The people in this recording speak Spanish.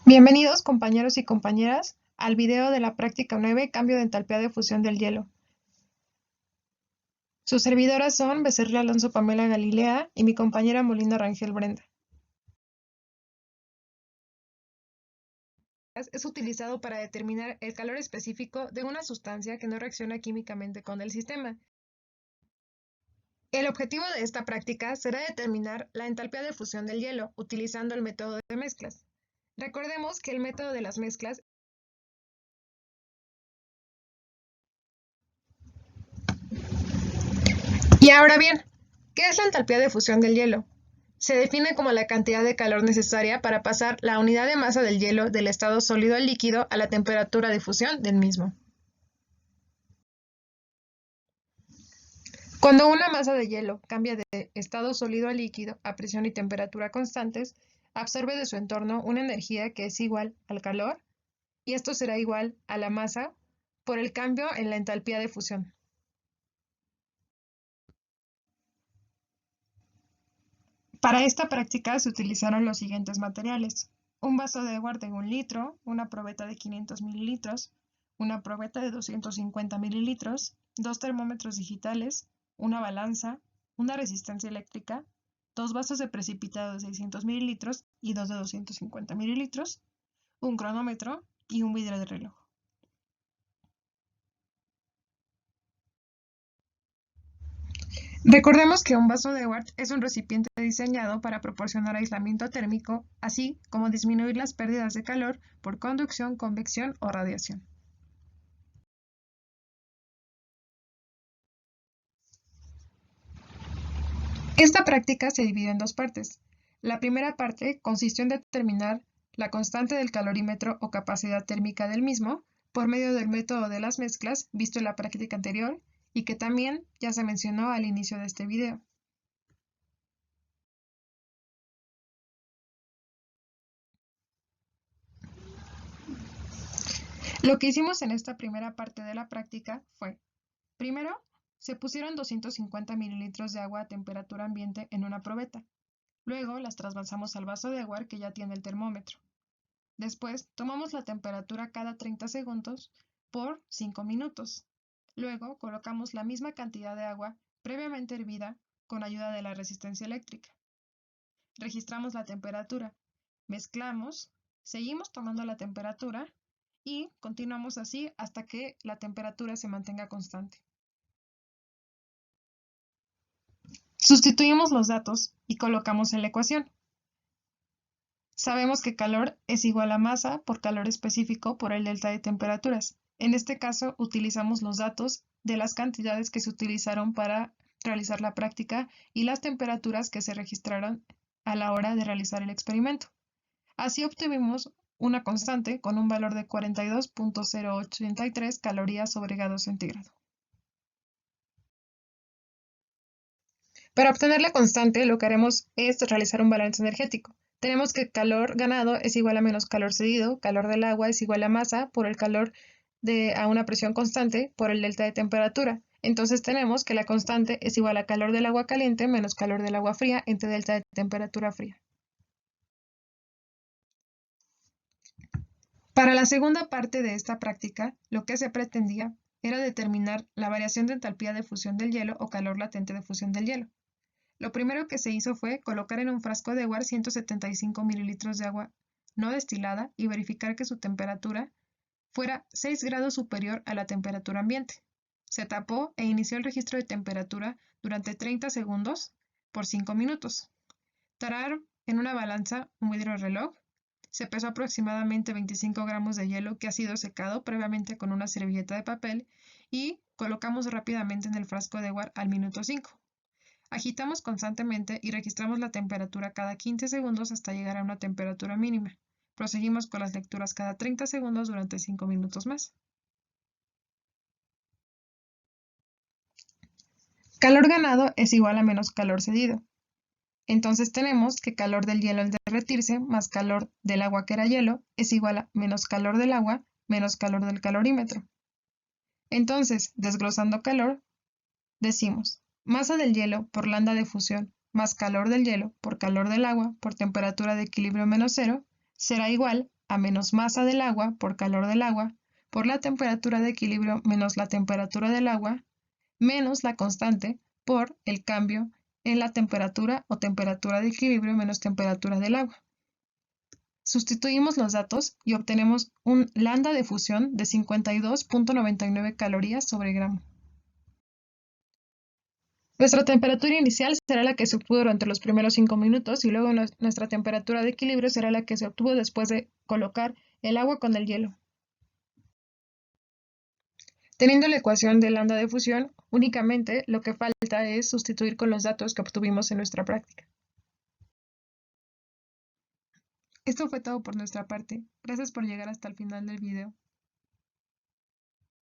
Bienvenidos compañeros y compañeras al video de la práctica 9, cambio de entalpía de fusión del hielo. Sus servidoras son Becerril Alonso Pamela Galilea y mi compañera Molina Rangel Brenda. Es utilizado para determinar el calor específico de una sustancia que no reacciona químicamente con el sistema. El objetivo de esta práctica será determinar la entalpía de fusión del hielo utilizando el método de mezclas. Recordemos que el método de las mezclas Y ahora bien, ¿qué es la entalpía de fusión del hielo? Se define como la cantidad de calor necesaria para pasar la unidad de masa del hielo del estado sólido al líquido a la temperatura de fusión del mismo. Cuando una masa de hielo cambia de estado sólido a líquido a presión y temperatura constantes, absorbe de su entorno una energía que es igual al calor, y esto será igual a la masa por el cambio en la entalpía de fusión. Para esta práctica se utilizaron los siguientes materiales: un vaso de agua de 1 litro, una probeta de 500 mililitros, una probeta de 250 mililitros, 2 termómetros digitales, una balanza, una resistencia eléctrica, 2 vasos de precipitado de 600 mililitros y 2 de 250 mililitros, un cronómetro y un vidrio de reloj. Recordemos que un vaso de agua es un recipiente diseñado para proporcionar aislamiento térmico, así como disminuir las pérdidas de calor por conducción, convección o radiación. Esta práctica se dividió en dos partes. La primera parte consistió en determinar la constante del calorímetro o capacidad térmica del mismo por medio del método de las mezclas visto en la práctica anterior y que también ya se mencionó al inicio de este video. Lo que hicimos en esta primera parte de la práctica fue: primero, se pusieron 250 mililitros de agua a temperatura ambiente en una probeta. Luego las trasvasamos al vaso de agua que ya tiene el termómetro. Después, tomamos la temperatura cada 30 segundos por 5 minutos. Luego, colocamos la misma cantidad de agua previamente hervida con ayuda de la resistencia eléctrica. Registramos la temperatura, mezclamos, seguimos tomando la temperatura y continuamos así hasta que la temperatura se mantenga constante. Sustituimos los datos y colocamos en la ecuación. Sabemos que calor es igual a masa por calor específico por el delta de temperaturas. En este caso, utilizamos los datos de las cantidades que se utilizaron para realizar la práctica y las temperaturas que se registraron a la hora de realizar el experimento. Así obtuvimos una constante con un valor de 42.083 calorías sobre grado centígrado. Para obtener la constante, lo que haremos es realizar un balance energético. Tenemos que calor ganado es igual a menos calor cedido, calor del agua es igual a masa por el calor a una presión constante por el delta de temperatura. Entonces tenemos que la constante es igual a calor del agua caliente menos calor del agua fría entre delta de temperatura fría. Para la segunda parte de esta práctica, lo que se pretendía era determinar la variación de entalpía de fusión del hielo o calor latente de fusión del hielo. Lo primero que se hizo fue colocar en un frasco de agua 175 mililitros de agua no destilada y verificar que su temperatura fuera 6 grados superior a la temperatura ambiente. Se tapó e inició el registro de temperatura durante 30 segundos por 5 minutos. Tarar en una balanza un vidrio reloj. Se pesó aproximadamente 25 gramos de hielo que ha sido secado previamente con una servilleta de papel y colocamos rápidamente en el frasco de agua al minuto 5. Agitamos constantemente y registramos la temperatura cada 15 segundos hasta llegar a una temperatura mínima. Proseguimos con las lecturas cada 30 segundos durante 5 minutos más. Calor ganado es igual a menos calor cedido. Entonces tenemos que calor del hielo al derretirse más calor del agua que era hielo es igual a menos calor del agua menos calor del calorímetro. Entonces, desglosando calor, decimos masa del hielo por lambda de fusión más calor del hielo por calor del agua por temperatura de equilibrio menos cero será igual A menos masa del agua por calor del agua, por la temperatura de equilibrio menos la temperatura del agua, menos la constante por el cambio en la temperatura o temperatura de equilibrio menos temperatura del agua. Sustituimos los datos y obtenemos un lambda de fusión de 52.99 calorías sobre gramo. Nuestra temperatura inicial será la que se obtuvo durante los primeros 5 minutos y luego nuestra temperatura de equilibrio será la que se obtuvo después de colocar el agua con el hielo. Teniendo la ecuación de lambda de fusión, únicamente lo que falta es sustituir con los datos que obtuvimos en nuestra práctica. Esto fue todo por nuestra parte. Gracias por llegar hasta el final del video.